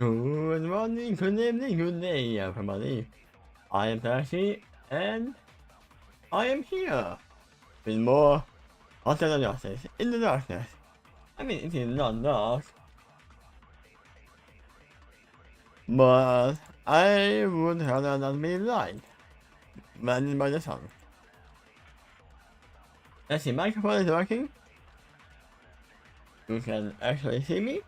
Good morning, good evening, good day, everybody. I am Tashi, and I am here with more After the Darkness in the darkness. I mean, it is not dark, but I would rather not be light, blinded by the sun. Let's see, microphone is working. You can actually see me.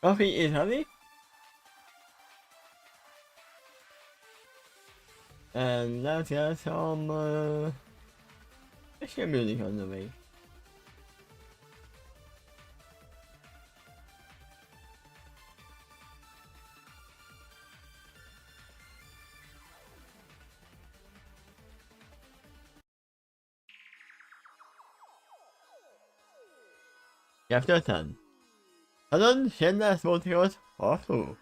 Coffee is ready. And let's get some extra music on the way. Chapter 10. Sudden Shameless Multiverse Part 2.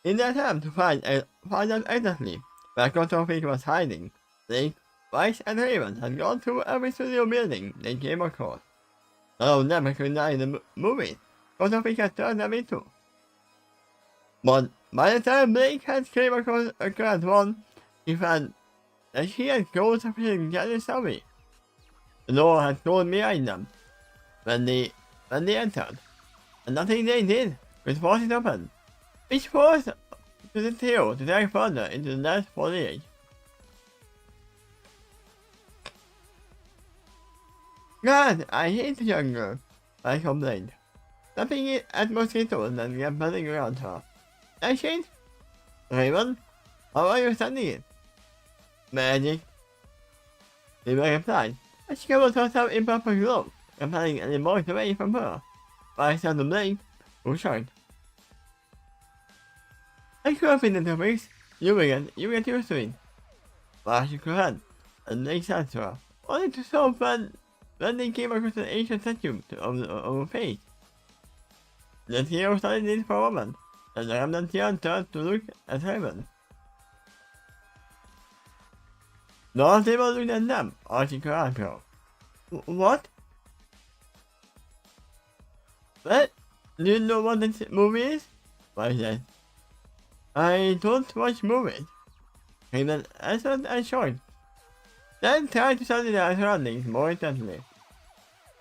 In the attempt to find out exactly where Counterfeit was hiding, Blake, Weiss, and Raven had gone through every studio building they came across. None of them could die in the movies Counterfeit had turned them into. But by the time Blake had came across one, he found that she had closed a fishing Janice away. The door had closed behind them when they entered, and nothing they did could force it open, which forced to the trio to drag further into the last foliage. God, I hate the jungle, I complained, snapping at mosquitoes that kept buzzing around her. I shade? Raven, how are you standing it? Magic. Raven replied, as she covered herself in purple glow, compelling any voice away from her. I saw the blade, who shrugged. I grew up in the tropics. You get used to it. But she could have, and they said to her, only to solve when they came across an ancient statue of a face. The hero studied it for a moment, and the remnant turned to look at heaven. No table looked at them, or she could ask her. What? What? Do you know what this movie is? I said. I don't watch movies. Raven answered and short. Then tried to study their surroundings more intently.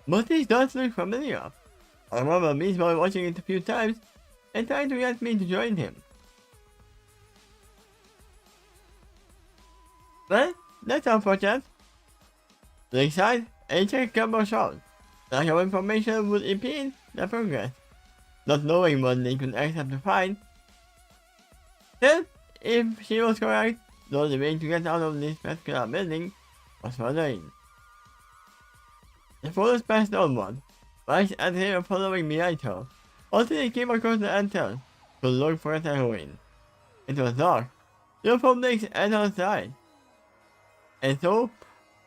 But this does look familiar. I remember Beastboy watching it a few times and trying to get me to join him. Well, that's unfortunate. Blake sighed and checked Gumbo short. Lack of information would impede their progress, not knowing what they could accept to find. Then, if she was correct, the only way to get out of this particular building was further in. The forest passed onward, Weiss and Hero following behind her, until they came across the anthill to look for a heroine. It was dark, no from Blake's end outside, and so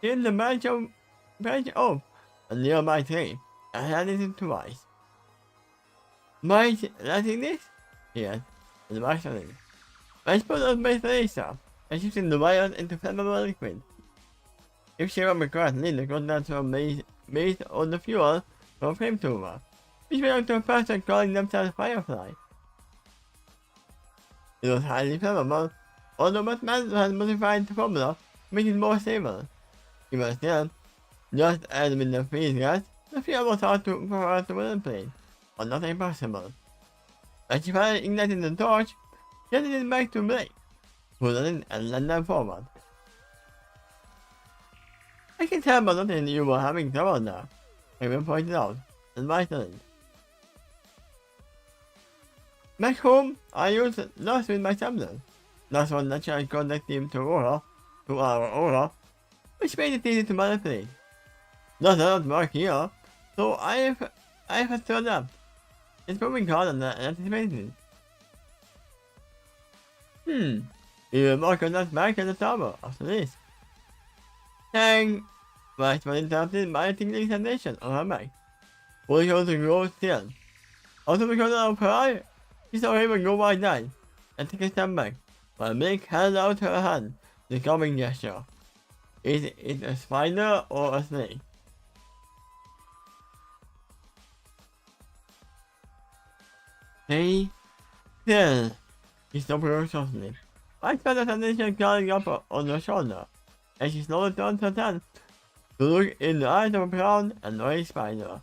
came the branch off a nearby tree and handed it to Weiss. Mind letting this? Yes, and Weiss nodded. Weiss put on my laser and shifting the wires into flammable liquid. If she remembered correctly, the contents were based on the fuel from a flamethrower, which belonged to a person calling themselves Firefly. It was highly flammable, although Batman had modified the formula to make it more stable. Even still, just as with the freeze gas, the fuel was hard for her to manipulate, but not impossible. When she finally ignited the torch, she handed it back to Blake, who nodded and led them forward. I can tell by nothing you were having trouble now, Raven pointed out, and Weiss nodded. Back home, I used Lost with my tablet. Lost was naturally connected to our aura, which made it easy to manipulate. Lost doesn't work here, so I have to adapt. It's proving harder than anticipated. We will mark on that back at the tower after this. Thank but was interrupted by a tingling sensation on her back. Pulling her to grow still. Also because of her eye, she saw him go wide-eyed and take a step back, while Blake held out her hand, the calming gesture. Is it a spider or a snake? Stay still. She stopped her softly. I felt a sensation curling up on her shoulder, and she slowly turned her head to look in the eyes of a brown and noisy spider.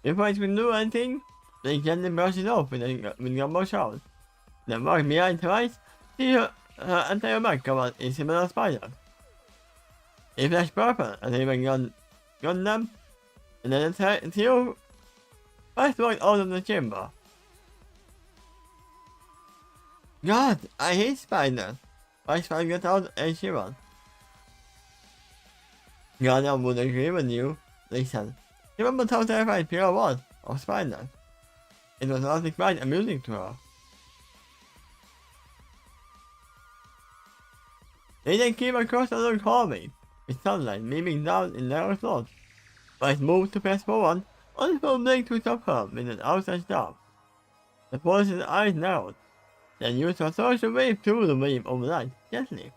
Before it could do anything, they gently brushed it off with a gumbo shout. Then walked behind her eyes, see her entire back covered in similar spiders. It flashed purple as they were gone them, and then the trio first walked out of the chamber. God, I hate spiders! Why spider got out and shivered. God, I would agree with you, they said. Remember how terrified Pierre was of spiders? It was honestly quite amusing to her. They then came across a long hallway, with sunlight beaming down in narrow slots. But it moved to press forward, only for Blake to stop her with an outstretched arm. The police's eyes narrowed, then used her sword to wave through the wave of light gently.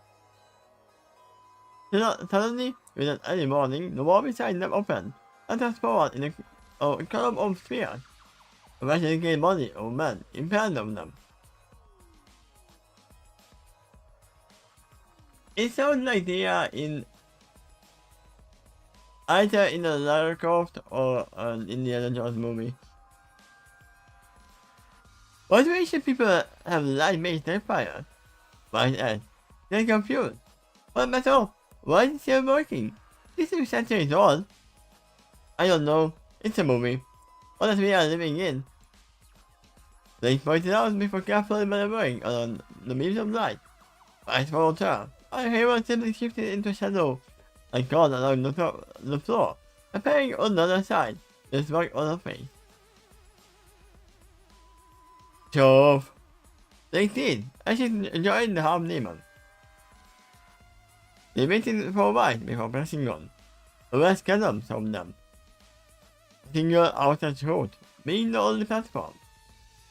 Suddenly, with an early morning, the wall beside them opened, and thrust forward in a column of spheres. A vastly body of a man impaled on them. It sounds like they are in either in a Lara Croft or an Indiana Jones movie. What way should people have light-based campfires? Wise asked. They're confused. What matter? Why is it still working? This is centuries old. I don't know. It's a movie. One that we are living in. They pointed out before carefully maneuvering on the beams of light. I followed her. Our hero simply shifted into shadow and crawled along the floor, appearing on the other side, the smoke on her face. Shove. They did, as she joined the half demon. They waited for a while before pressing on. The rest gathered from them. A single outer road, being the only platform.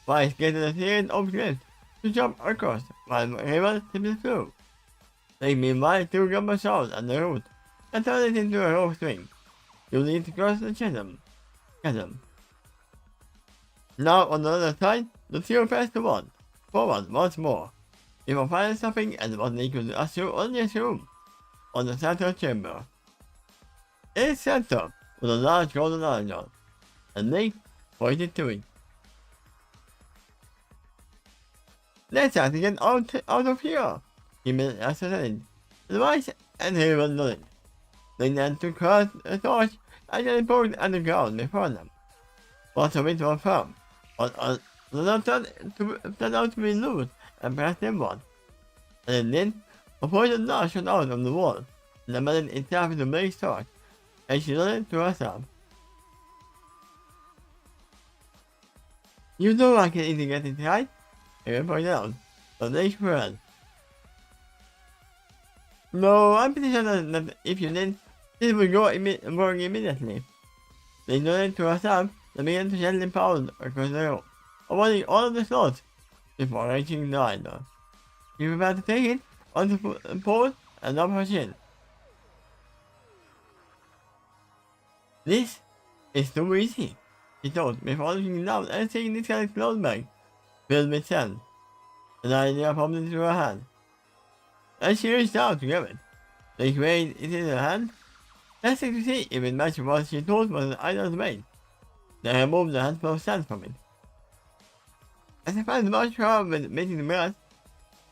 Vice gathered a series of grids to jump across, while Raven simply flew. They meanwhile threw rubber shells at the road and turned it into a rope swing. You need to cross the chasm. Now on the other side, the trio pressed forward once more, before finally stopping at what they could only assume on the central chamber. In its center was a large golden lantern, and Nick pointed to it. Let's have to get out of here, he asserted. The Vice and Haven nodded. They then took her torch and then pulled at the ground before them. Most of it was firm, but the lantern turned out to be loose and pressed inward. And then a poison dart shot out of the wall, and embedded itself into Blake's torch, and she nodded to herself. You know I can easily get it right, Haven pointed out, but Blake whirled. No, I'm pretty sure that if you did, this would go work immediately. They nodded to herself and began to gently pound across the room, avoiding all of the slots before reaching the idol. She prepared to take it on the pole and up her chin. This is too easy, she thought before looking down and seeing this kind of cloth bag filled with sand. An idea popped into her hand. As she reached out to grab it, they weighed it in her hand, testing to see if it matched what she thought was an idol's weight. They removed a handful of sand from it. As if I watched her with making the grass,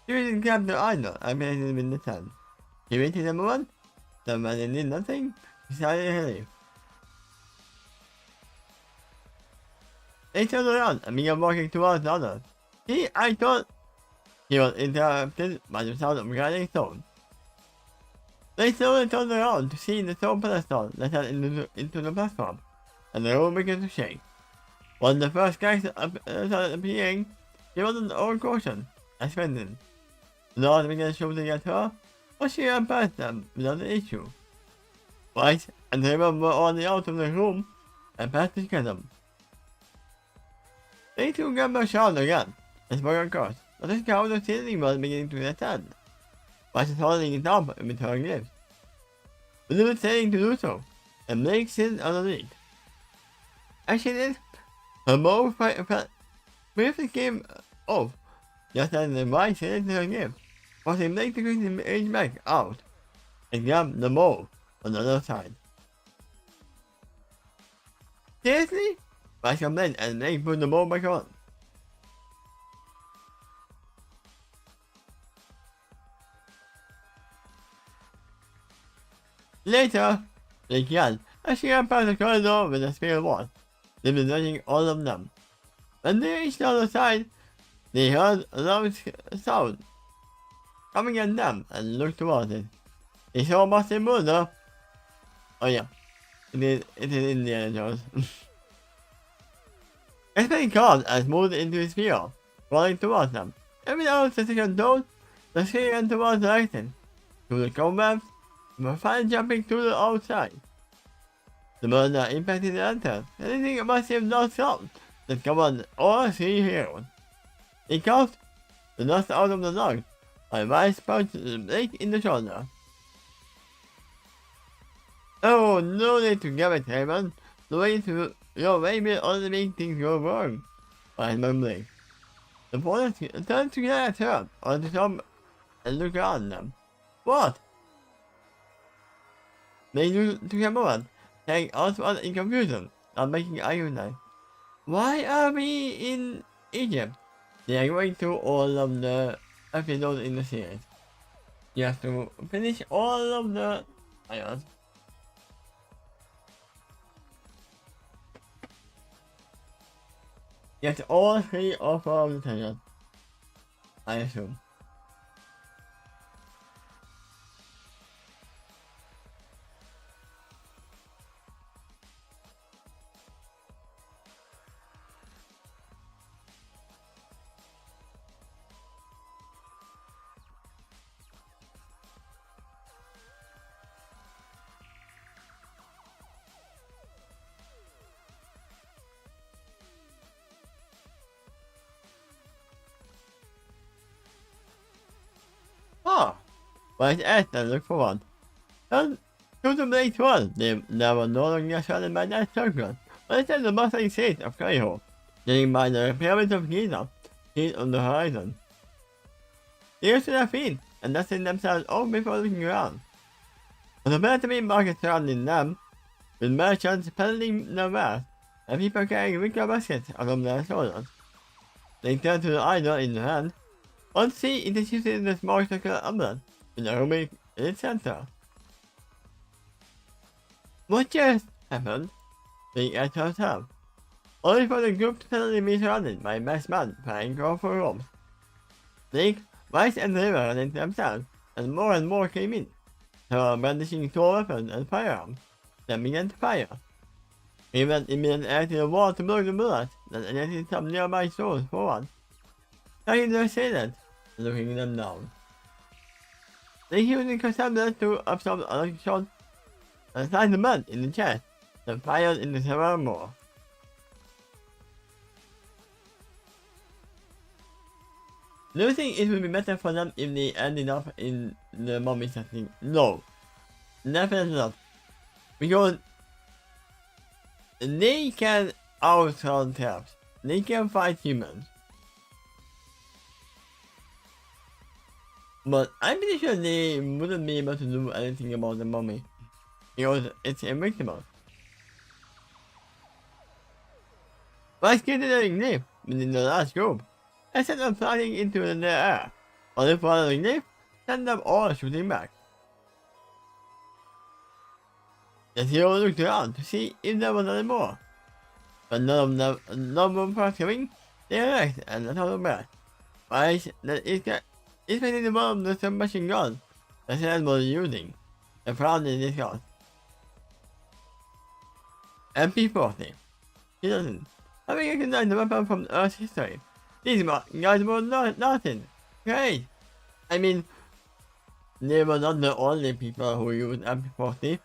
she reached and grabbed the idol and placed it in the sand. She waited a moment, then when it did nothing, she sighed in relief. They turned around and began walking towards the others. See, I thought... He was interrupted by the sound of grinding stone. They slowly turned around to see the stone pedestal that led into the platform, and the room began to shake. When the first cracks started appearing, she wasn't all caution, as Fenton. The Lord began shooting at her, but she ran past them without an issue. Right, and they were already out of the room and passed to get them. They two got my shout again, and spoke across, but the scout of the ceiling was beginning to descend. But is holding it up in between lips. But they were saying to do so, and make sense underneath. As she did, her bow briefly came off, just as the right said to her gift, but he made the Christian age back out, and grabbed the bow on the other side. Seriously? I complained and Blake put the bow back on. Later, Blake yelled as she ran past the corridor with the spear wall, eliminating all of them. When they reached the other side, they heard a loud sound coming at them and looked towards it. They saw Martin Mulder. Oh yeah, it is Indiana Jones. Expecting cars as moved into his field, rolling towards them. Every now and then told, the screen ran towards the exit, through the cobwebs, and were finally jumping to the outside. The murder impacted the entrance, anything a massive dust cloud that covered all three heroes. He coughed the dust out of the lung, while Rice punched Blake in the shoulder. Oh, no need to give it, Raymond. Your way will only make things go wrong, cried Blake. The police turned to get at her on the top and looked around them. What? They took a moment, staring outward in confusion, not making eye contact. Why are we in Egypt? They are going through all of the episodes in the series. You have to finish all of the islands. Get all three or four of the treasures, I assume. Ah, but Esther looked for one. And to the Blake one, they were no longer surrounded by that circle, but instead the bustling streets of Cairo, sitting by the pyramids of Giza, seen on the horizon. They rose to their feet and dusted themselves off before looking around. There appeared to be markets surrounding them, with merchants peddling their wares, and people carrying wicker baskets along their shoulders. They turned to the idol in their hand. On sea, it is used in the small circular omelette, with a ruby in its center. What just happened? Being asked herself. Only for the group to suddenly be surrounded by a masked man playing golf for ropes. Blake, Rice, and River ran into themselves, and more came in. They were brandishing tool weapons and firearms. They began to fire. He went immediately air to the wall to block the bullets, then elected some nearby souls forward. Taking their assailants, looking them down. They used Cassandra to absorb a shot and slide the mud in the chest, then fired into several more. Do you think it would be better for them if they ended up in the mummy setting? No. Definitely not. Because they can outrun traps. They can fight humans. But I'm pretty sure they wouldn't be able to do anything about the mummy. Because it's invincible. Rice created a glyph within the last group, instead of flying into the air. Only for the glyph, send them all shooting back. The hero looked around to see if there was any more. But none of them pursuing, they relaxed and let out a breath. Rice that is ready to bomb the submachine gun that Sand was using, and found in disgust. MP-40. He doesn't. Having recognized the weapon from Earth's history, these guys were nothing. Great! I mean, they were not the only people who used MP-40.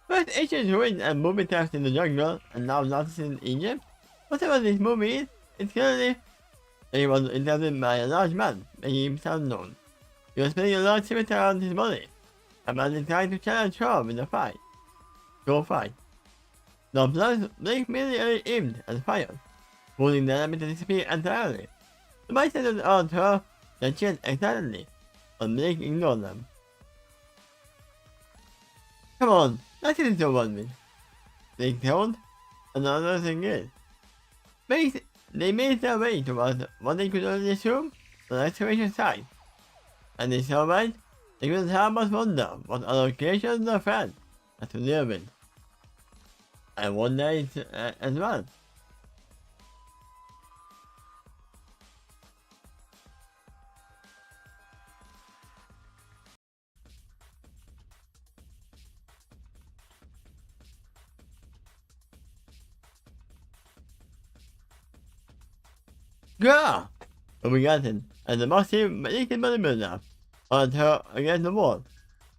First ancient ruins and movie tracks in the jungle, and now lost in Egypt. Whatever this movie is, it's clearly he was inhabited by a large man, making himself known. He was spending a large cemetery around his body. A man is trying to challenge her in a fight. Go fight. The blood Blake immediately aimed at the fire, causing the enemy to disappear entirely. The bystanders asked her, then cheered excitedly, but Blake ignored them. Come on, that isn't so one. Blake told. Another thing is, they made their way towards what they could only assume was an excavation site. And they saw right, they couldn't help but wonder what other locations their friends had to live in. And one day as well. Girl! But we got it, and the massive naked bodybuilder on her against the wall.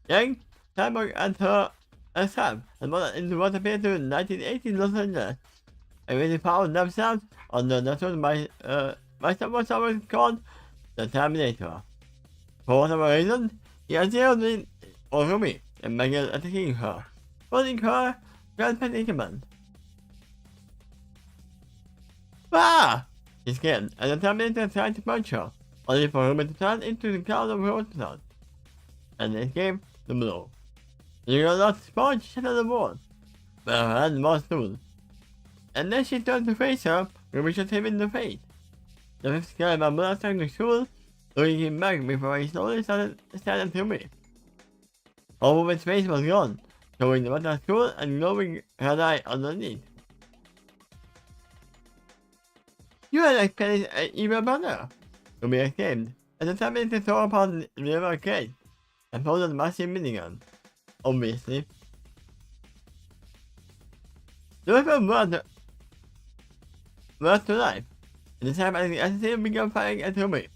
Yang, Cyborg and her and Sam had modeled into what appeared to 1980s Los Angeles, and really found themselves on the natural by someone called the Terminator. For whatever reason, he had zeroed in on Rumi and began attacking her, causing her grand predicament. Ah! She screamed, and the Terminator tried to punch her, only for Rumi to turn into the cloud of rottenness, and escape the blow. The girl lost sponge shattered the wall, but her hand was through. And then she turned to face her, Rumi shot him in the face. The fifth guy by blood struck the stool, looking him back before he slowly started staring to me. All of his face was gone, showing the metal stool and glowing red eye underneath. You are like Penny's evil brother, Rumi exclaimed, and the Terminator tore apart the river cage and folded a massive minigun. Obviously. The weapon brought to life, and the time as the assassin began firing at Rumi,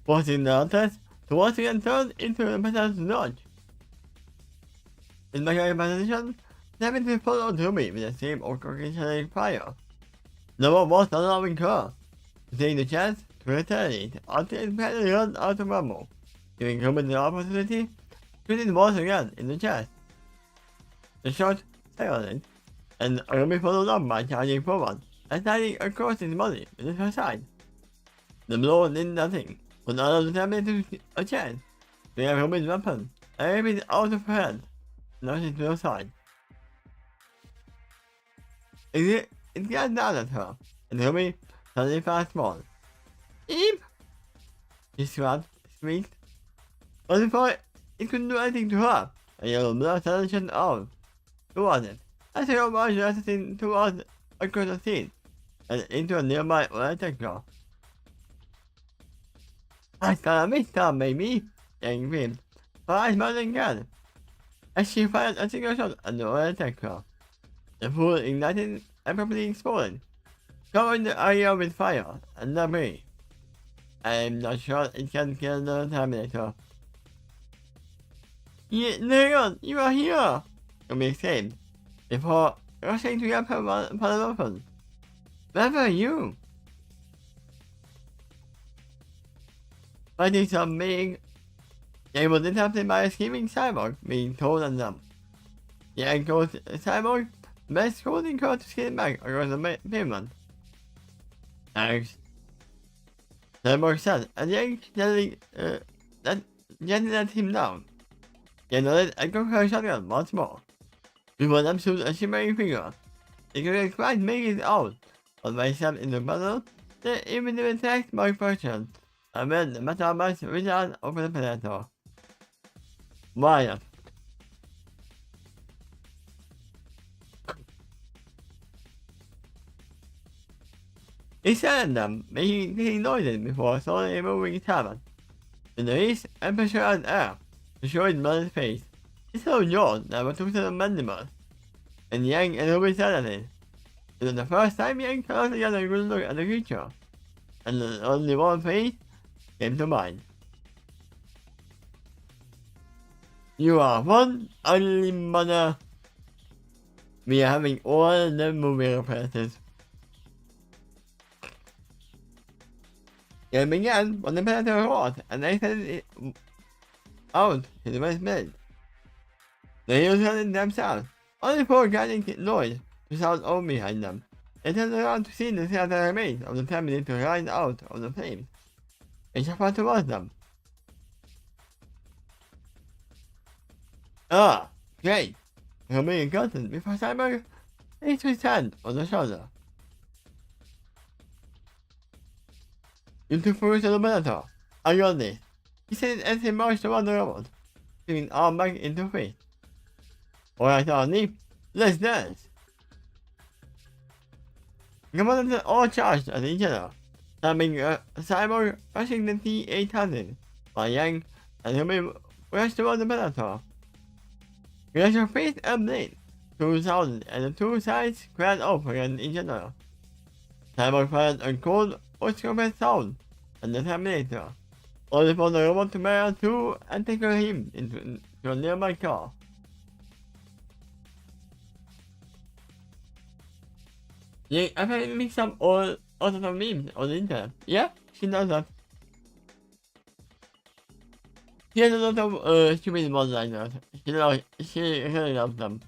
forcing the hunters to once again turn into the metal's dodge. In my position, the Terminator followed Rumi with the same occasional fire. No one was allowing her to take the chance to retaliate until it had run out of ammo, giving Rumi the opportunity to hit once again in the chest. The shot silent, and Rumi followed up by charging forward and sliding across his body with her side. The blow did nothing, but allowed the Terminator a chance to have Rumi's weapon and rip it out of her hand, knocking to her side. It glanced down at her, and Rumi suddenly fast forward. Eep! She shrieked. But before it could do anything to her, a yellow blood suddenly shot out. Who was it? I threw my assassin towards across the scene, and into a nearby detector. I got a missed baby! Yang screamed, her eyes burning again, as she fired a single shot at the detector. The pool ignited and properly exploded, covering the area with fire and debris. I'm not sure it can kill the Terminator. Leon, you are here! Rumi exclaimed, before rushing to grab her weapon. Where were you? Fighting some being, Yang was interrupted by a screaming cyborg being told on them. Yang told the cyborg, best holding her to skate back across the pavement. Thanks. Cyborg said, and Yang gently let him down. Yang nodded and cocked her shotgun once more. Before them stood a shimmering figure. They couldn't quite make it out, but by step in the puzzle, they even attacked by fortune, and then the metal box reached out over the Predator. Why? He stared at them, making noises before slowly moving his helmet. In the east, and pressurized air to show his mother's face. He saw jaws that were twisted and mandibles, and Yang and Rumi stared at it. It was the first time Yang closely got a good look at the creature, and only one face came to mind. You are one ugly mother, We are having all the movie references. It began when the predator roared and exited it out his west mid. They used it themselves, only for guiding noise to sound out behind them. They turned around to see the skeleton remains of the Terminator rise out of the flames. They shuffled towards them. Ah, great! Remaining curtain before Cyborg placed his hand on the shoulder. You took focus on the Minotaur. I got this. He said it as he marched around the robot, giving arm back into face. Alright, Arnie, let's dance. The commanders all charged at each other, stabbing Cyborg rushing the T-8000, while Yang and Humi rushed toward the Minotaur. Reaction faced a blade, 2000, and the two sides squared off against each other. Cyborg fired a cold, oath-compared sound at the Terminator, only for the robot to barrel through and take him into a nearby car. Yeah, I've been mixed up all sorts of memes on the internet. Yeah, she knows that. She has a lot of stupid ones like that. She really loves them.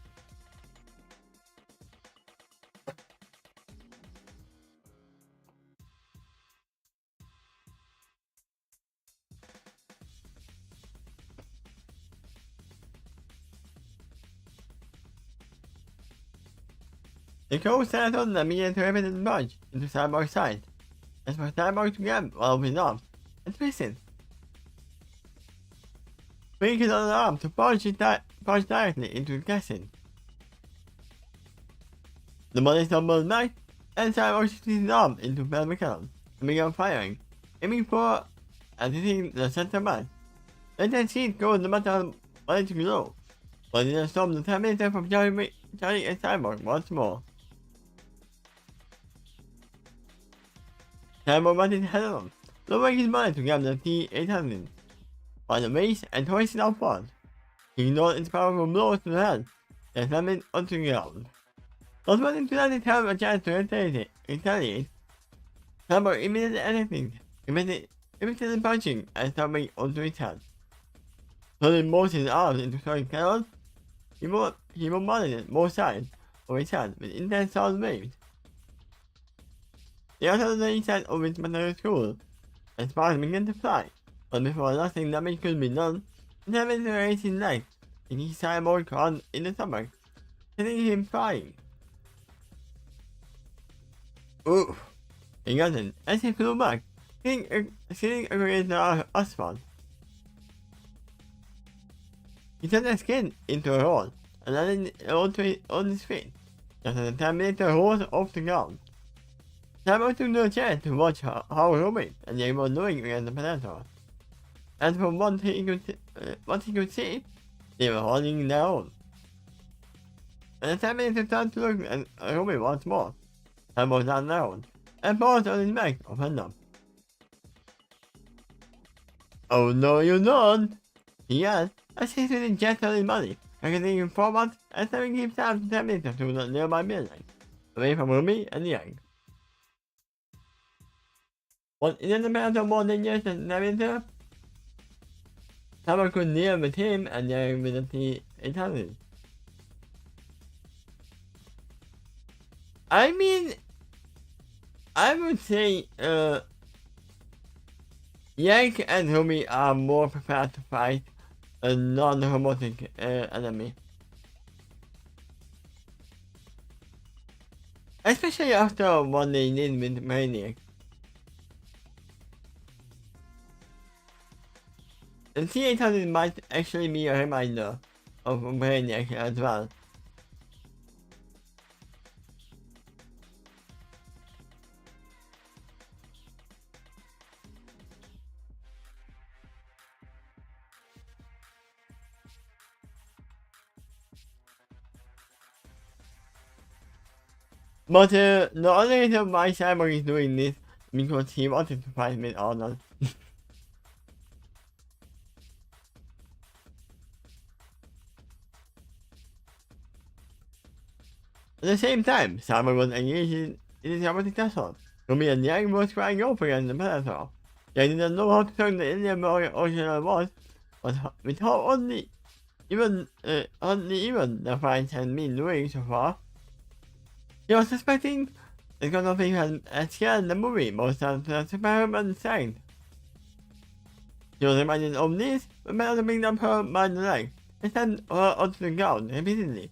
The crew set on them began to rip it and budge into Cyborg's side, as for Cyborg to grab one of his arms and twist it. Bring his other arm to punch directly into the casing. The body stumbled back, and Cyborg shifted his arm into Pelvican and began firing, aiming for and hitting the center mass. Let that sheet go in the metal body to glow, but it didn't stop the Terminator from charging a Cyborg once more. Cyborg butted head on, lowering his body to grab the T-8000 by the waist and hoist it upward. He ignored its powerful blows to the head and slammed it onto the ground. Not wanting to let it have a chance to retaliate, Cyborg immediately anything, immediately punching and stabbing onto his head. Turning both his arms into throwing cannons, he bombarded both sides of his head with intense sound waves. The outside of the inside of its metal skull, and sparks began to fly, but before lasting damage could be done, the Terminator raised his knife, taking Cyborg caught in the stomach, sending him flying. Oof! He got it as he flew back, skidding against the asphalt. He turned the skin into a roll and landed on his feet, just as the Terminator rose off the ground. Cyborg took no chance to watch how Robin and they were doing against the Predator. And from what he could see, they were holding their own. When the Terminator turned to look at Robin once more, Cyborg turned around and paused on his back of him. Oh no you don't! He yelled as he stood in jet on his body, continuing forward and throwing himself to Terminator to the nearby building, away from Ruby and Yang. What isn't the matter more dangerous than Terminator? Cyborg could deal with him and Yang with the T-8000. I mean, I would say, Yank and Ruby are more prepared to fight a non-robotic enemy. Especially after what they did with Maniac. The T-8000 might actually be a reminder of Maniac as well. But the only reason why Cyborg is doing this because he wanted to fight with Arnold. At the same time, Simon was engaged in his competition. Rumi and Yang was crying up against the predator. Yang didn't know how to turn the Indian original was, but with how only even the fight had been doing so far, he was suspecting that kind of thing had scared the movie most of the Superman sang. He was reminded of this, but better to bring up her by the leg and send her onto the ground repeatedly.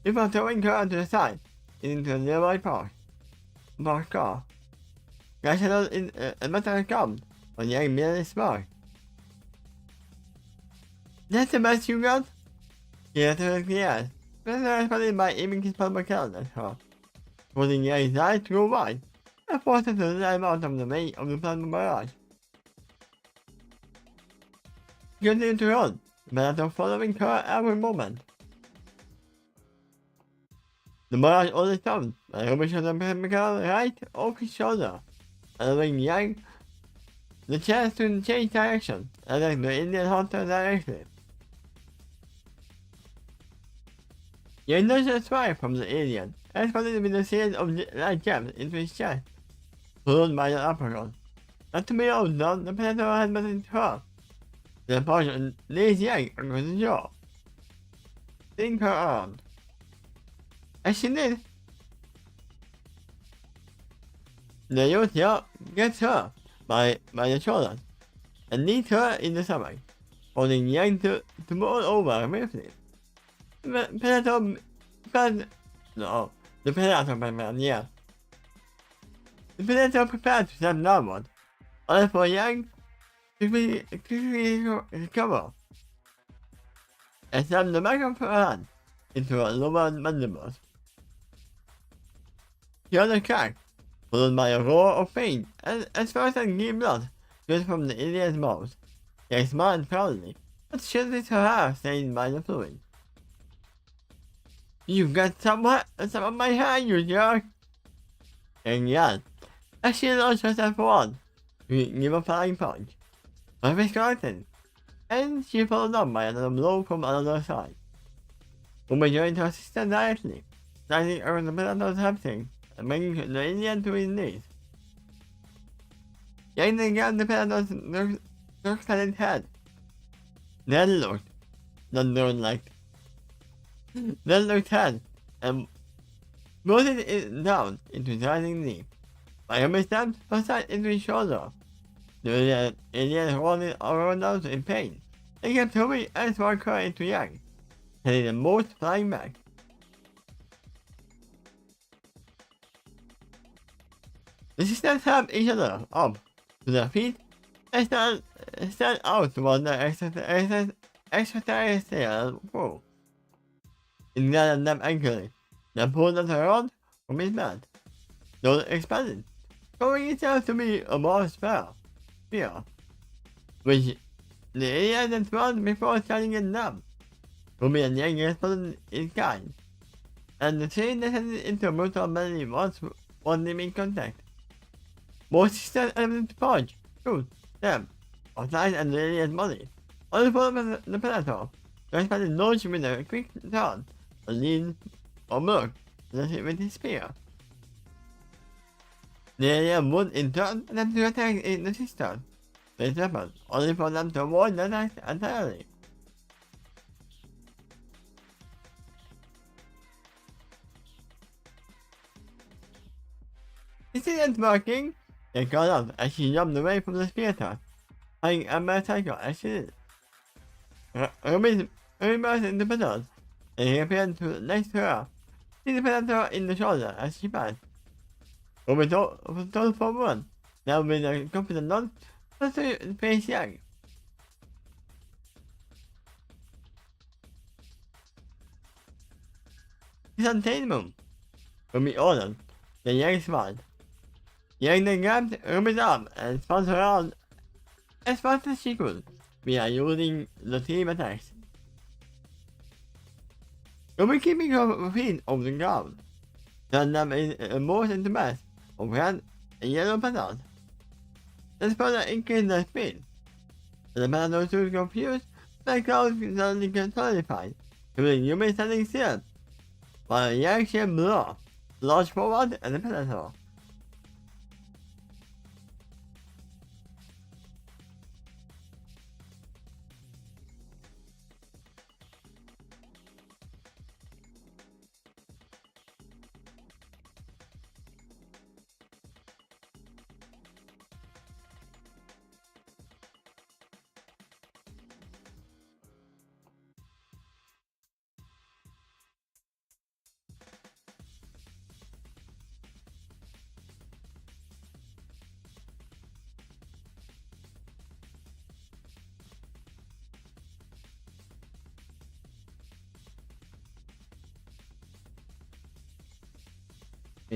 Before throwing her onto the side, into a nearby parked car. Guy settled in a metal come, when Yang merely smiled. That's the best you got? He answered yes, but responded by aiming his purple cannon at her, causing Yang's eyes to go wide, and forced her to dive out of the way of the purple barrage. She continued to run, the predator following her every moment. The barrage only stopped by Rumi shot the chemical right off his shoulder, allowing Yang the chance to change direction and attack the Indian hunter directly. Yang dodged a strike from the alien and responded with a series of light jabs into his chest, followed by an uppercut. Not to be outdone, the predator had butted her. The opponent lays Yang across the jaw, hitting her arm. As she did, the youth gets her by the shoulders and knees her in the stomach, holding Yang to roll over briefly. The predator prepared to step downward, only for Yang to quickly recover and slam the back of her hand into her lower mandibles. He heard a crack, followed by a roar of pain, and as fast as green blood spewed from the alien's mouth. Yang smiled proudly, but shielded her hair stained by the fluid. "You've got some of my hair, you jerk!" Yang yelled, as she launched herself forward to give a flying punch. Her face corrected, and she followed up by another blow from another side. Rumi joined her sister directly, sliding around the predator's hamstring and bringing the Indian to his knees. Yang then grabbed the predator's dark-sided head. Then looked, not drone-like. Then looked head and bolted it down into his rising knee. By Rumi stabbed her side into his shoulder. The alien rolled around out in pain, and kept Rumi and swung her into Yang, sending them both flying back. The sisters helped each other up to their feet and stand out toward the extraterrestrial foe. It gathered them angrily, then pulled at her rod from his belt. Those expanded, showing itself to be a ball spear, which the alien had thrown before shutting it down. Rumi and Yang responded in kind, and the train descended into a brutal medley once they made contact. Both sisters attempted to punch, shoot, them, outside and the alien's body, only for the predator, who responded dodged with a quick turn, a lean, or block with his spear. The alien would in turn attempt to attack the sisters, but it happened, only for them to avoid the attack entirely. This isn't working, they got up as she jumped away from the spear thrust, having a motorcycle as she did. Rumi burst into petals, and he appeared next to her, hitting the predator in the shoulder as she passed. Rumi told for one, now with a confident nod, to face Yang. Chrysanthemum, Rumi ordered, then Yang smiled. Yang then grabbed Rumi's arm and spun her around as fast as she could, via using the team attacks. Rumi keeping her feet off the ground, turned them both into mass of red and yellow petals. This further increased their speed, and the petals were confused, the clouds suddenly solidified, leaving Rumi standing still, while the action blew up, launched forward and the predator.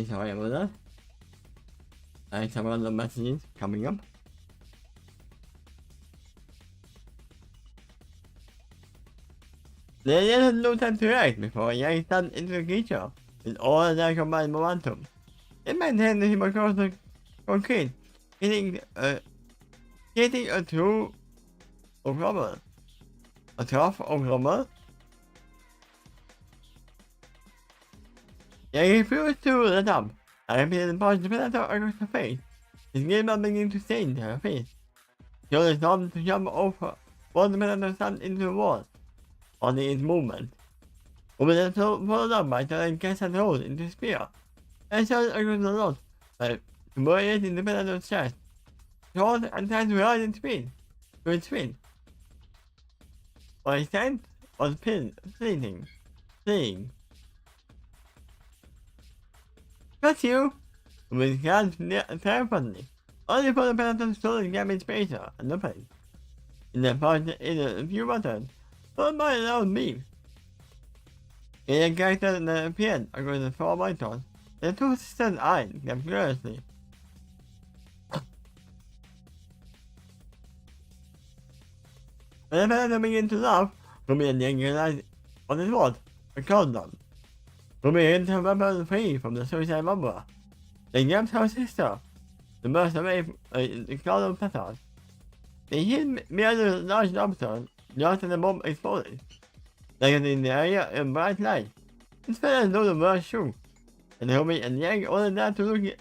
Sorry about that. I have some other messages coming up. There is no time to react before Yang steps into the creature with all their combined momentum. It maintains the him across the concrete, hitting a true Oklahoma. A tough Oklahoma. Yang refused to let up. I repeatedly punched the predator across the face. His gamer beginning to stain her face. She only stopped to jump over once the predator slammed into the wall, holding its movement. Woman then followed up by turning cast and holes into spear, and shot across the road by humiliating the predator's chest. She holds and tries to ride its speed to its feet. While his hand was fleeing. Got you! With hands terrifyingly, only for the predator slowly grabbing spacer and the plane. In the part in a few buttons, followed by a loud beam. In a character that appeared across the 4 monitors, the two sisters' eyes kept curiously. When the predator began to laugh, Rumi and Yang realized on his sword, a countdown. Rumi hid her weapon free from the suicide bomber. They grabbed her sister, and burst away the cloud of petals. They hid behind a large dumpster just as the bomb exploded, landing in the area in bright light. Instead, though the world shook, and Rumi and Yang ordered them to look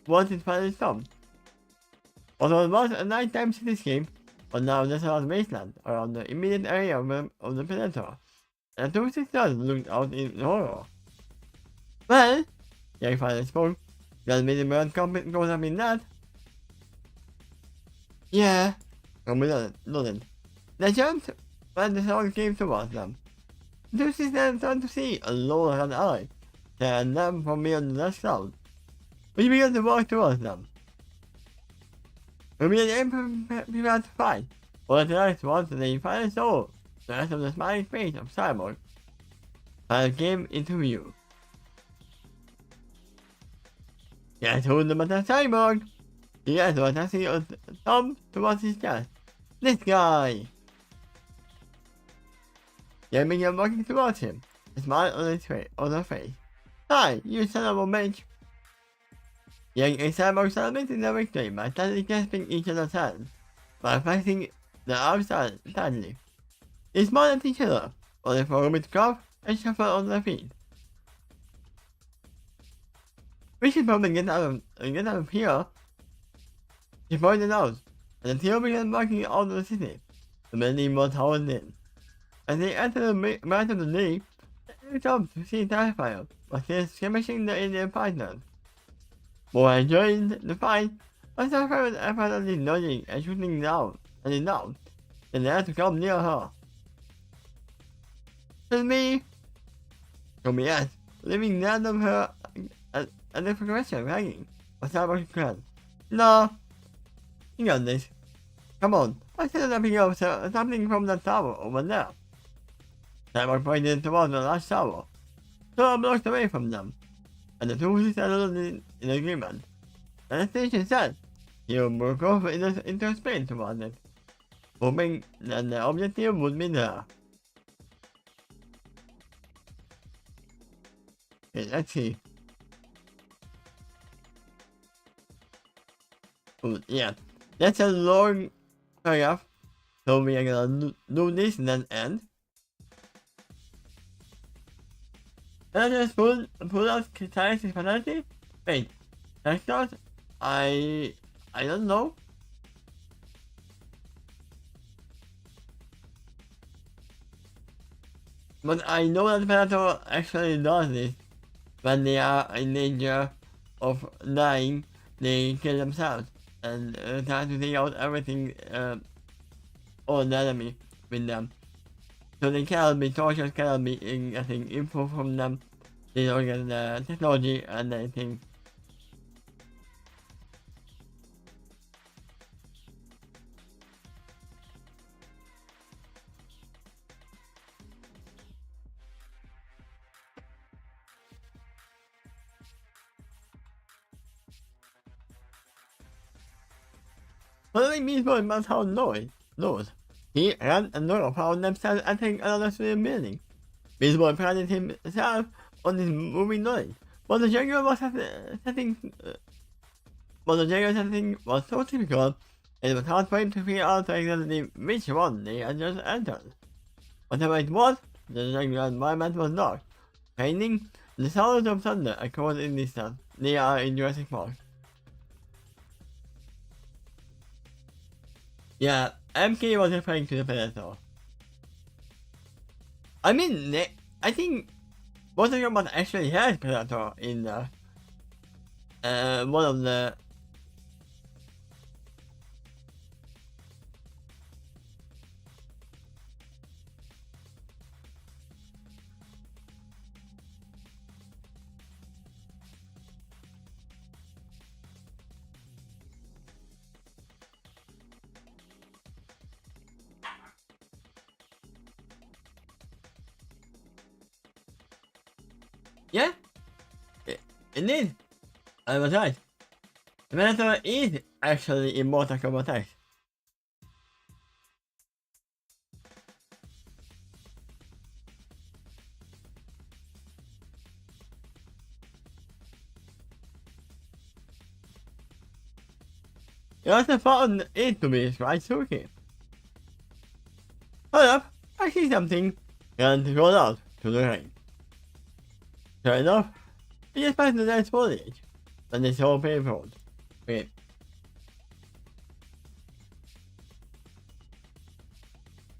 once it finally stopped. Although it was a nighttime cityscape, but now there's a large wasteland around the immediate area of the predator, and the two sisters looked out in horror. Well, Yang finally spoke. That made the world goes up in that. Yeah, Rumi nodded. They jumped when the sound came towards them. The two sisters started to see a low red eye, and them from beyond the cloud. We began to walk towards them. Rumi and Yang prepared to fight, but the next once they finally saw the rest of the smiling face of Cyborg, and came into view. I told them about Cyborg. He guys was asking a thumb towards his chest. This guy! Yang began walking towards him, a smile on her face. Hi, you son of a bitch! Yang and Cyborg celebrated their victory by tightly grasping each other's hands, by flexing their arms tightly. They smiled at each other, only for Rumi to cough and shuffle on their feet. We should probably get out of here, she pointed out, and the trio began walking out of the city. The many more towers in. As they entered the right of the league, they jumped to see Terrifier, but still skirmishing the Indian partners. More enjoying the fight, but Terrifier was effortlessly dodging and shooting down, and they had to come near her. It's me! Rumi asked, leaving none of her and the progression hanging, but Cyborg said, no, you got this. Come on, I said something else, something from the tower over there. Cyborg pointed towards the last tower, so blocked away from them, and the two settled in agreement. And the station said, he would go into space towards it, hoping that the objective would be there. Okay, let's see. Yeah, that's a long paragraph, so we are gonna do this and then end. And I just pull out Kita's personality? Wait, that's not... I don't know. But I know that Predator actually does this. When they are in danger of dying, they kill themselves and try to take out everything, all the enemy with them. So they cannot be tortured, cannot be getting info from them. They don't get the technology and anything. Following me for about how knows. He and Nora found themselves entering another student building. Baseball prided himself on his moving knowledge, but the Jaguar was setting was so typical, it was hard for him to figure out exactly which one they had just entered. Whatever it was, the Jaguar environment was dark, raining, the sounds of thunder echoed in distance. They are in Jurassic Park. Yeah, MK was referring to the Predator. I mean, I think most of your mod actually has Predator in one of the... Yeah, indeed, I was right. The Predator is actually in Mortal Kombat X. You also found it to be quite spooky. Hold up, I see something, and roll out to the rain. Sure enough, he just passed the nice foliage, and it's all painful. Wait.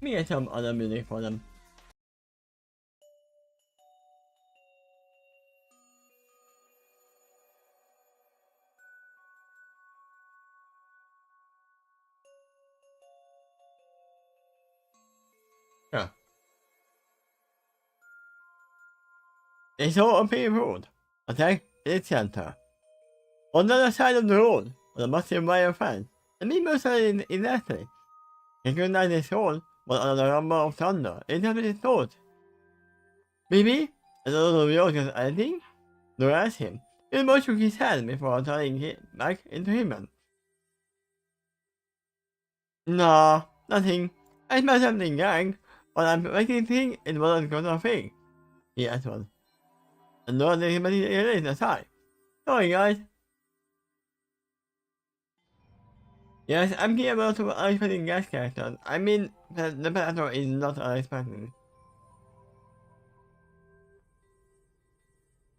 Let me get some other music for them. Yeah. They saw a paved road. Attack its center. On the other side of the road was a massive wire fence. The people started exactly. He recognized his soul was another rumble of thunder. It had his thought. Maybe? I don't know if you just anything? Nor asked him. He almost shook his head before turning back into human. No, nothing. I smelled something, gang, but I'm making think it wasn't gonna thing. He answered. And no one did him aside. Sorry, guys. Yes, I'm here about to unexpected guest characters. I mean, the Predator is not unexpected.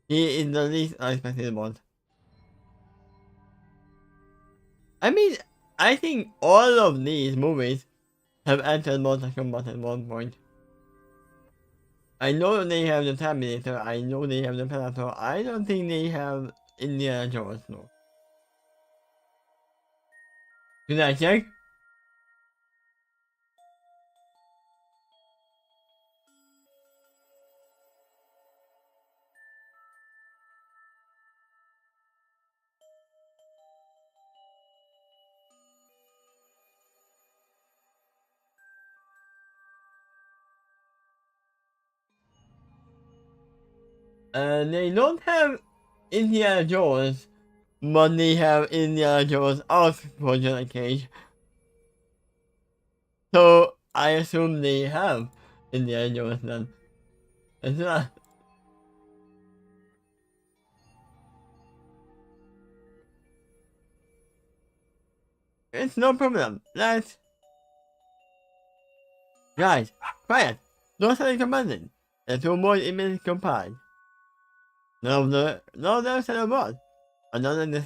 He is the least unexpected one. I mean, I think all of these movies have entered Mortal Kombat at one point. I know they have the Terminator, I know they have the Predator, I don't think they have Indiana Jones, no. Should I check? They don't have Indiana Jones, but they have Indiana Jones out for Johnny Cage. So I assume they have Indiana Jones then. It's not. It's no problem. Let's... Guys, quiet. Don't start commanding. The two more images compiled. None of them said a word. Another the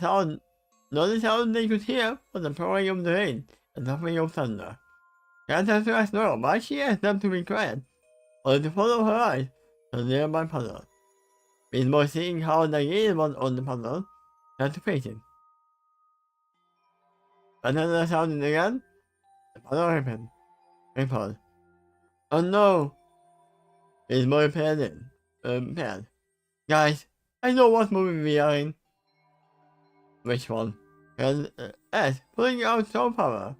sound they could hear was the pouring of the rain and the thumping of thunder. Grandpa asked Nora why she asked them to be quiet, or to follow her eyes to the nearby puddle. Before seeing how the gaze was on the puddle, had to face it. Another sounded again, the puddle opened. Rippled. Oh no! His mother paired. Guys, I know what movie we are in. Which one? And S, pulling out soul power.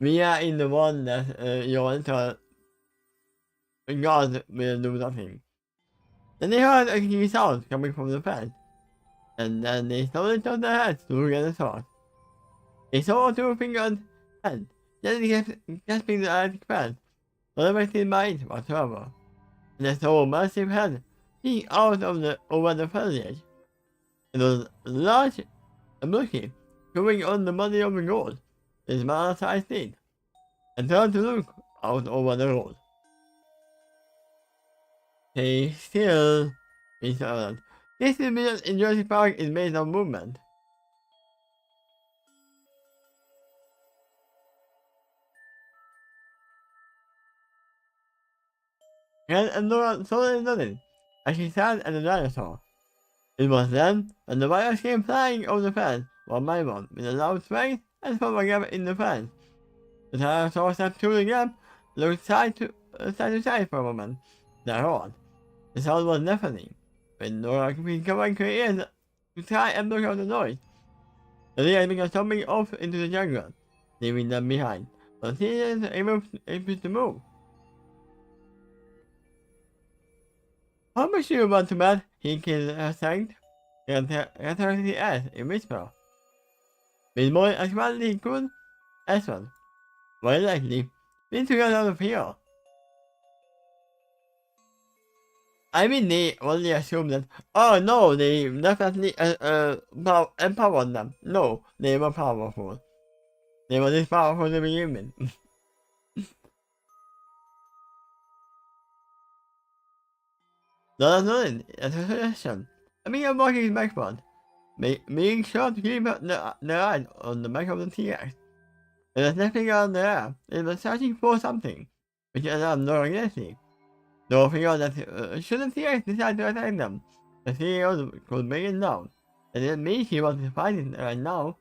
We are in the one that you want to God will do nothing. Then they heard a key sound coming from the fan, and then they slowly turned their heads to look at the sword. They saw a two-fingered hand, gently grasping the electric fan, not affected by it whatsoever. And they saw a massive head peeking out of over the foliage. It was large and bulky, chewing on the body of the gold, with small-sized teeth, and turned to look out over the road. Stay still, he said. This division in Jurassic Park is based on movement. And Nora suddenly nodded as she sat at the dinosaur. It was then when the wires came flying over the fence one by one with a loud swing and from a gap in the fence. The dinosaur stepped through the gap, looked side to side for a moment, then roared. The sound was deafening. When Nora covered her ears to try and block out the noise, the deer began stomping off into the jungle, leaving them behind. But he isn't able to move. How much do you want to bet? He said, and he asked in whisper. With more as well he could, as well. Very likely, we need to get out of here. I mean, they only assume that, oh no, they definitely empowered them. No, they were powerful. They were this powerful to begin with. Not nothing, as a suggestion. I mean, I'm walking his backboard, making sure to keep the eye on the back of the T-Rex. It was sniffing around the air. It was searching for something, which alarmed Nora greatly. Nora figured that should the T-Rex decide to attack them, the CEO could bring it down. It didn't mean she wanted to fight it right now.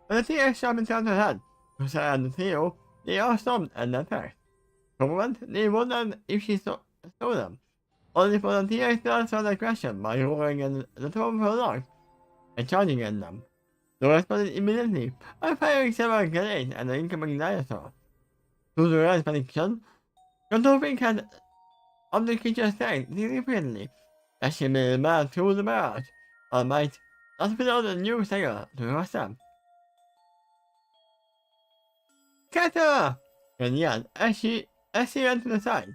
When the T-Rex sharpened down her head to stare at the CEO, they all stopped and attacked. For a moment, they wondered if she saw them, only for the T-Rex to answer their question by roaring at the top of her lungs and charging at them. Nora responded immediately by firing several grenades at the incoming dinosaur. To Nora's prediction, Control Pink had of the creature's strength significantly as she made a man through the barrage, albeit not without a new sailor to her step. Catch her! And yelled as she ran to the side,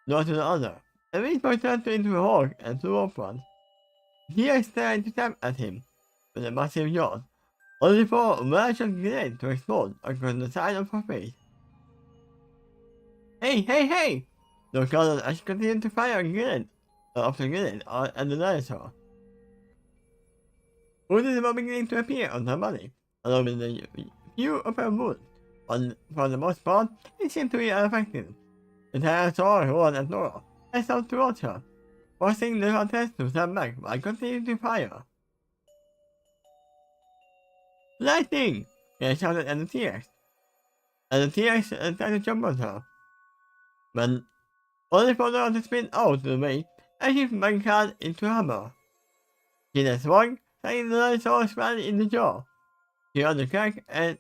nor to the other. The whisper turned into a hawk and flew upward. Here staring to tap at him with a massive jaws, only for a large grenade to explode across the side of her face. Hey, hey, hey! The colonel as she continued to fire a grenade after grenade at the dinosaur. Wounds were beginning to appear on her body, along with a few of her wounds. For the most part, it seemed to be unaffected. The dinosaur roared at Nora and stomped towards her, forcing the contest to stand back while continuing to fire. Lightning! They shouted at the T-Rex, and the T-Rex tried to jump on her. But only for Nora to spin out of the way and shift my card into hammer. She then swung, striking the dinosaur squarely in the jaw. She heard the crack and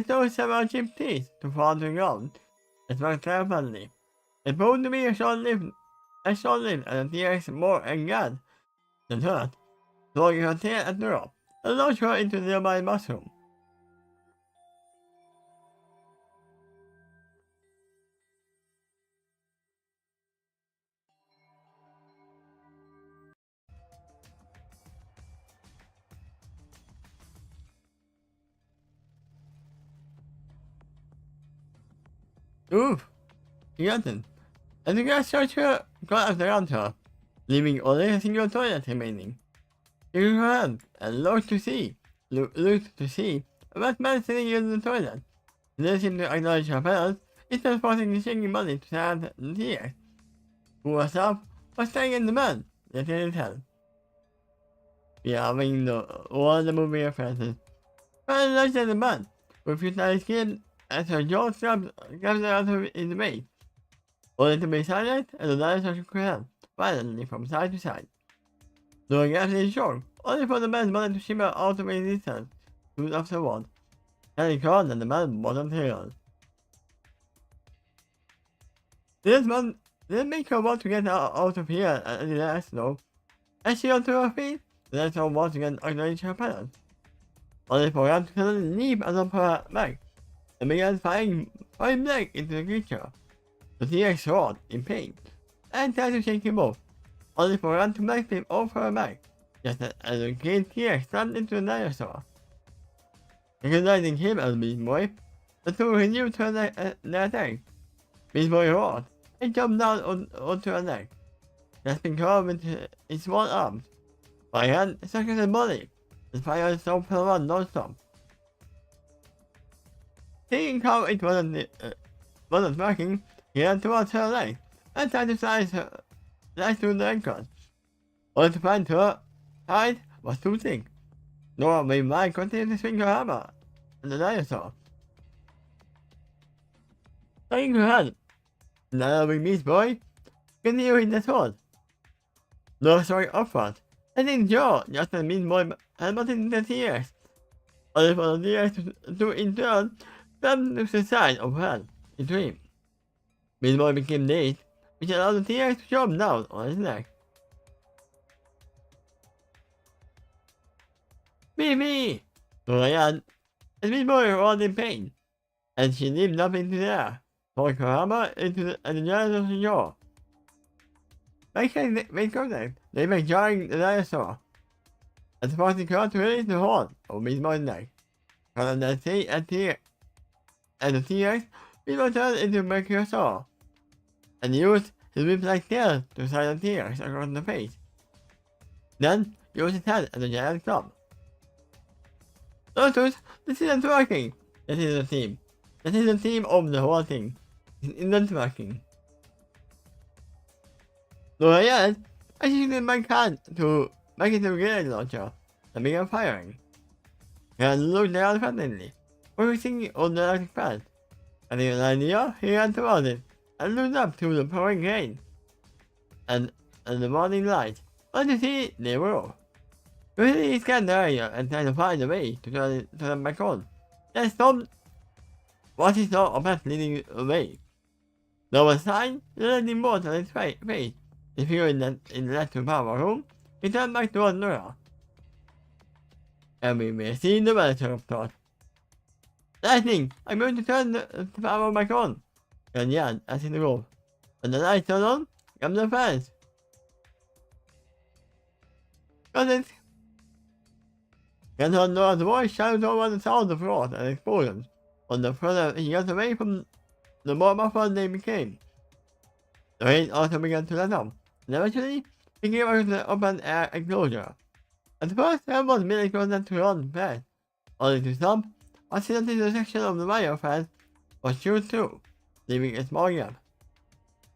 saw several chipped teeth to fall to the ground and struck triumphantly. It proved to be a short-lived and the T-Rex more angered than hurt, throwing her tail at Nora and launched her into the nearby mushroom. Oof, he doesn't. And the gas structure got up around her, leaving only a single toilet remaining. He looked around and looked to see a wet man sitting in the toilet. He didn't seem to acknowledge her presence, instead forcing the shaking body to stand in tears. Who herself was staying in the mud, yet in his head. Beyond the movie references. But looks at the mud, with his eyes skin as her jaw grabs out of his face, only to be silent as the dinosaur shook her head violently from side to side. Looking after his shock, only for the man's body to shimmer out of existence, through off the wall. Then he called and the man wasn't here. Didn't make her want to get out of here and relax though. As she got to her feet, the dinosaur once again acknowledged her presence. Only for him to suddenly leap atop her back and began firing back into the creature. The T-Rex roared in pain and tried to shake him off, only for him to back flip off her back, just as the great T-Rex slammed into the dinosaur. Recognizing him as Beast Boy, the two renewed their attack. Beast Boy roared and jumped down onto her neck, grasping her with his small arms. My hand struck at her body. The fire so fell non-stop. Seeing how it wasn't working, he ran towards her leg and tried to slice through the ankle. Only to find her hide was too thick. Nor may Mike continue to swing her hammer at the dinosaur. Turning her head, the other Beast Boy continuing the sword. Nor throwing upward, and in jaw just as Beast Boy had butted the T-Rex, only for the T-Rex to in turn slam to the side of her in dream. Beast Boy became dazed, which allowed the T-Rex to jump down on his neck. Me! Ryan, and Beast Boy roared in pain, and she leaped up into the air, throwing her hammer into the dinosaur's jaw. Make contact, they make jarring the dinosaur, and forcing her to release the horn of Beast Boy's neck. And the T-Rex, Beast Boy turned into a Brachiosaur, and used his whip-like tail to slide the T-Rex across the face. Then, used his head as a giant club. Lotus, this isn't working. That is the theme. That is the theme of the whole thing. It isn't working. So yet, I used my hand to make it a grenade launcher and began firing. And looked down frighteningly, focusing on the electric pad. Having an idea, he ran towards it and looked up to the pouring rain and the morning light. But to see, they were off. Usually he scanned the area and tried to find a way to turn them back on. Then stopped what he saw a path leading away. There was a sign letting water on his face. If he were in the left to power room, he turned back towards Nora. And we may see the manager thought. Lightning! I'm going to turn the power back on! And yelled as he drove. When the lights turned on, come the fans. Got it! He heard Nora's voice shout over the sound of roars and explosions. On the further he got away from, the more muffled they became. The rain also began to let up, and eventually he came out of the open air enclosure. At first, everyone was merely closer to run fast, only to stop, accidentally the section of the wire fence was chewed through, leaving a small gap.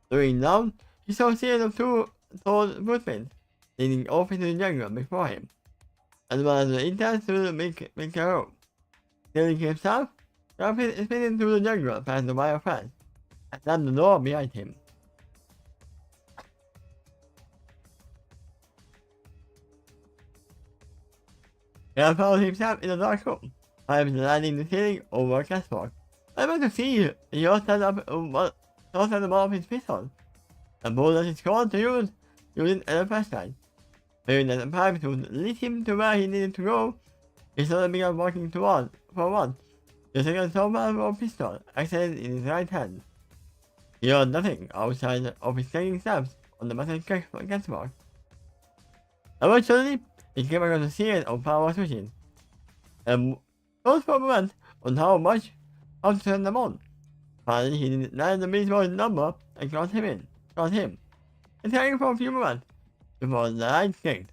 Looking down, he saw a series of two tall footprints leading off into the jungle before him, as well as the entrance to the big road. Steering himself, Rabbit spinning through the jungle past the wire fence, and slammed the door behind him. He found himself in a dark room, climbing the landing the ceiling over a catwalk. Able to see, he also stand up one of his pistols, and pulled out his cord to use, using a flashlight. Fearing that the pipe would lead him to where he needed to go, he slowly began walking for one. The second sawmill pistol extended in his right hand. He heard nothing outside of his taking steps on the metal catwalk. Eventually, he came across a series of power switches, and thought for a moment on how to turn them on. Finally, he landed the Beast Boy's number and got him. And hanging for a few moments before the light clicked.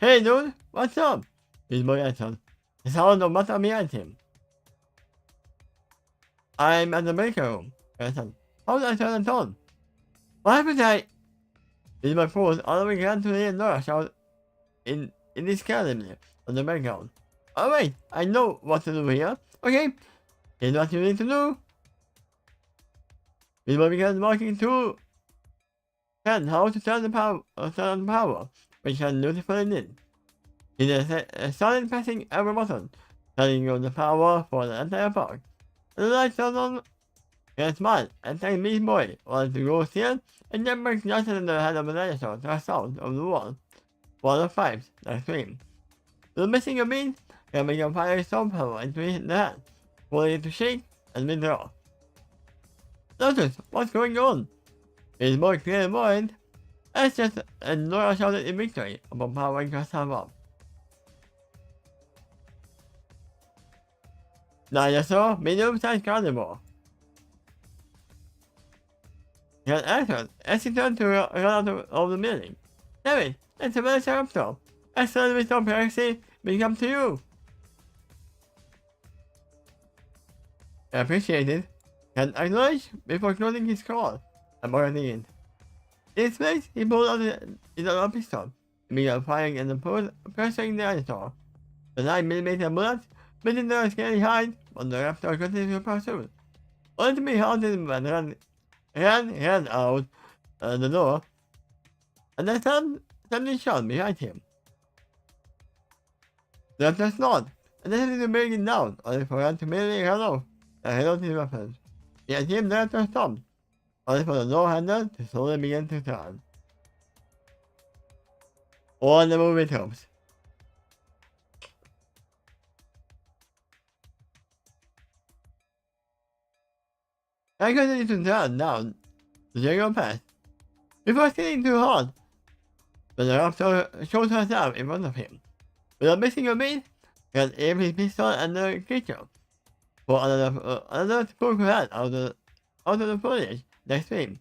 Hey dude, what's up? Beast Boy answered. The sound of mutter behind him. I'm at the breaker room, I said. How did I turn it on? What happened? Beast Boy froze all the way down to the door, shouted in this cabinet on the background. Oh wait, I know what to do here. Okay, here's what you need to do. Beast Boy began walking to how to turn on the power, which had beautifully did. He started pressing every button, turning on the power for the entire park. And the lights turned on. He smiled and thanked Beast Boy, wanted to go see it, and then back just in the head of the dinosaur to the sound of the wall of pipes that screamed. The missing a beat, he began firing some power into the head, wanting it to shake and withdraw. Notice, what's going on? Beast Boy cleared the void. It's just, and Nora shouted in victory about powering herself up. Dinosaur, medium-sized carnivore. He had answered as he turned to run out of the building. David, it's a Velociraptor. Excellent wisdom, Percy, we come to you. I appreciate it. He had acknowledged before closing his call and boarding in. In his place, he pulled out his other pistol and began firing at the pursuing dinosaur. The 9mm bullets missing the scary hide, but the raptor continued to pursue. Only to be halted and ran out the door, and then something shot behind him. The raptor snarled, and then to bring it down, only for him to merely run off and held on his weapons. Yet him the raptor stopped, only for the door handle to slowly begin to turn. All the movie tropes. I continued to turn down the general path before skating too hard, but the raptor showed herself in front of him. Without missing a beat, he had aimed his pistol at the creature for another spook head out of the foliage next to him.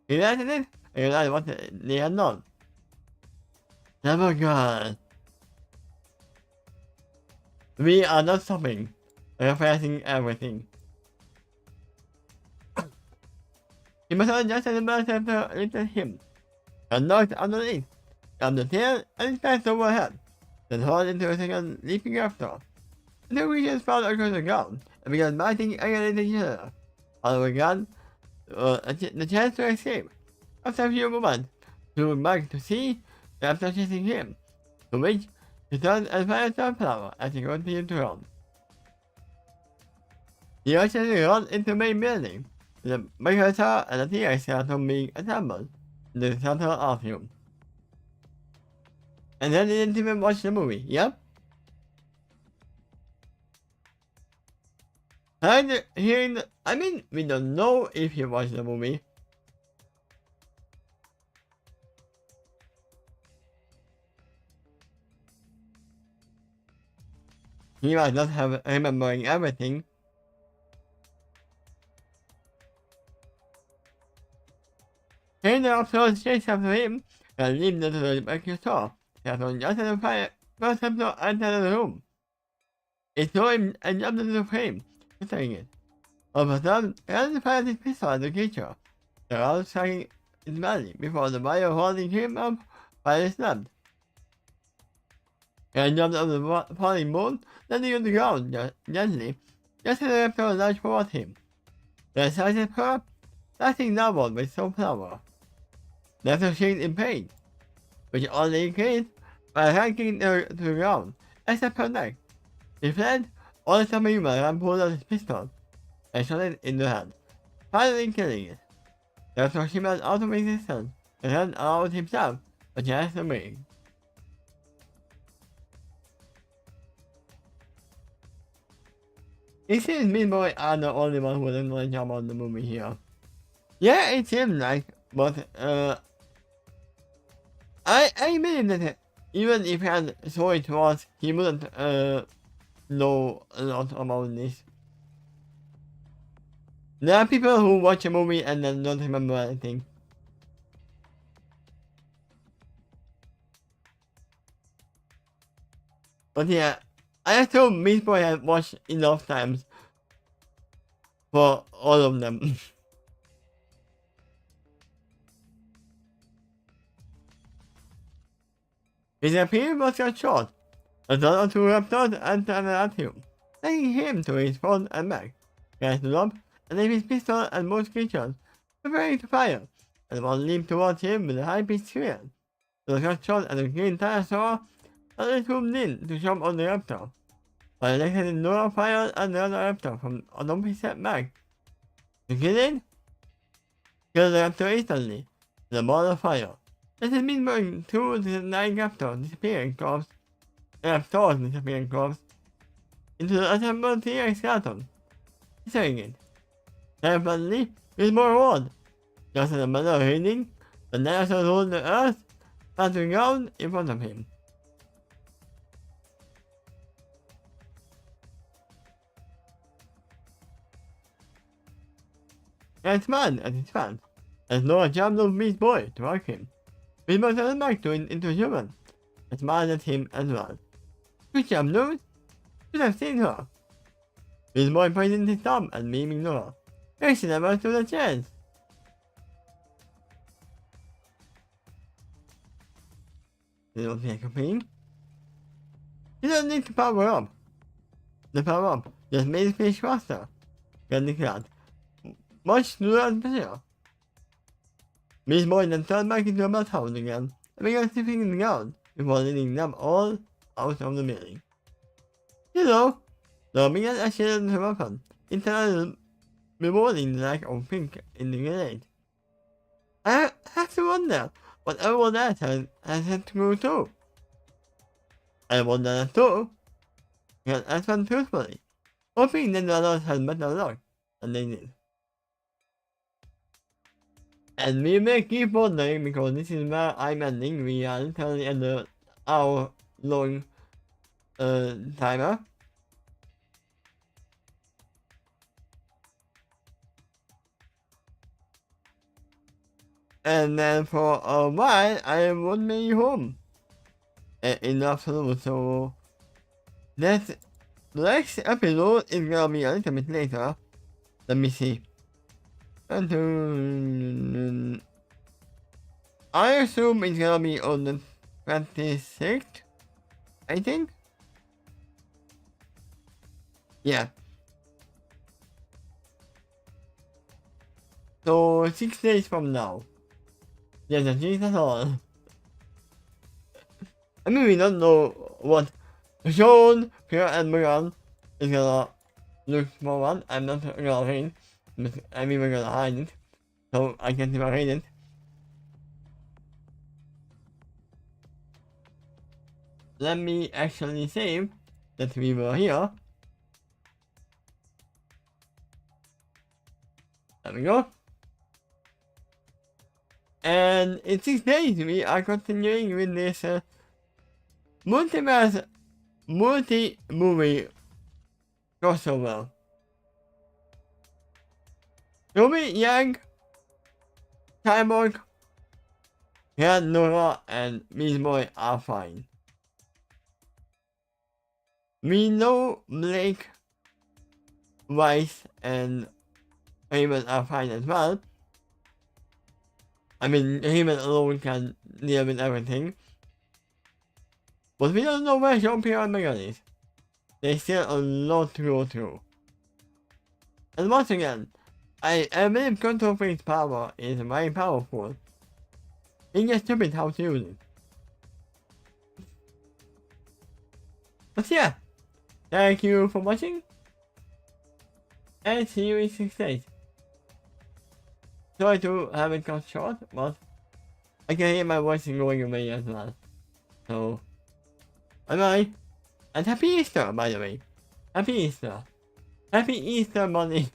He landed it and realized what they had done. Never God. We are not stopping. We are facing everything. He must have just as the Velociraptor lifted him and knocked underneath, grabbed the tail and passed overhead, then hauled into a second leaping raptor. The two creatures fell across the ground and began biting against each other. All began the chance to escape. After a few moments, he looked back to see the raptor chasing him, to which he turned and fired sunflower as he continued to run. He actually ran into the main building, the Megasaur and the T-Rex skeleton being assembled in the central atrium. And then he didn't even watch the movie, yep. We don't know if he watched the movie. He might not have remembering everything. Hearing the raptors chase after him, and leave them to the back store. Skeleton just as the first raptor entered the room. It saw him and jumped into the frame, considering it. All of a sudden, he fired his pistol at the creature, the round striking his belly before the wire holding him up finally snapped. He jumped on the falling bone, landing on the ground gently, just as the raptor lunged toward him. The excited her, blasting downward with some power. The raptor shrieked in pain, which only increased by ranking to the ground, except her neck. He fled, only stopping when Ram pulled out his pistol and shot it in the head, finally killing it. The raptor shimmered out of existence and ran out himself, but just a break. It seems Beast Boy are the only one who doesn't know about the movie here. Yeah, it seems like, but I believe that even if he had saw it once, he wouldn't know a lot about this. There are people who watch a movie and then don't remember anything. But yeah, I assume Meat Boy has watched enough times for all of them. His appeal was cut short. A dollar to Raptors and at him, taking him to his front and back. He stood up and aimed his pistol at most creatures, preparing to fire, and one leaped towards him with a high-pitched scream. The cut shot at the green dinosaur, and it zoomed in to jump on the raptor. While elected Nora fired at the other raptor from an opposite back. To kill it? Kill the raptor instantly, with a ball of fire. This is been going through the nine raptor disappearing corpse. Raptors disappearing corpse into the assembled T-Rex skeleton, destroying it. Terribly, with more reward. Just as a matter of hitting, the dinosaur rolled the earth, passing ground in front of him. And smiled at his fans, as Nora jumped off Beast Boy to hug him. Beast Boy turned back into a human, and smiled at him as well. Good job, Lou. Should have seen her. Beast Boy pointed his thumb at beaming Nora. She never stood a chance. You don't think of me? You don't need to power up. The power up just made the fish faster. Got declared. Much smoother and better. Beast Boy then turned back into a bloodhound again and began sniffing in the ground before leading them all out of the building. You know, the began a shielded weapon, internally rewarding the lack of pink in the grenade. I have to wonder what everyone else has had to go through. I wonder that too, because I answered truthfully, hoping that the others had better luck than they did. And we may keep wondering because this is where I'm ending. We are literally at the hour-long timer. And then for a while, I won't be home in the afternoon, so the next episode is gonna be a little bit later. Let me see. And I assume it's gonna be on the 26th, I think. Yeah. So 6 days from now. Yes, that's all. I mean, we don't know what Sean, Pierre, and Megan is gonna look for one. I'm not gonna read. I'm even gonna hide it. So I can't even read it. Let me actually save that we were here. There we go. And in 6 days, we are continuing with this multi-movie crossover. Ruby, Yang, Cyborg, Red, Nora, and Beast Boy are fine. We know Blake, Weiss, and Raymond are fine as well. I mean, Raymond alone can deal with everything. But we don't know where Jean-Pierre and Megan is. There's still a lot to go through. And once again, I believe Control Freak's power is very powerful. It's just stupid how to use it. But yeah, thank you for watching. And see you in 6 days. Sorry to have it cut short, but I can hear my voice going away as well. So, bye bye. And happy Easter, by the way. Happy Easter. Happy Easter, Bunny.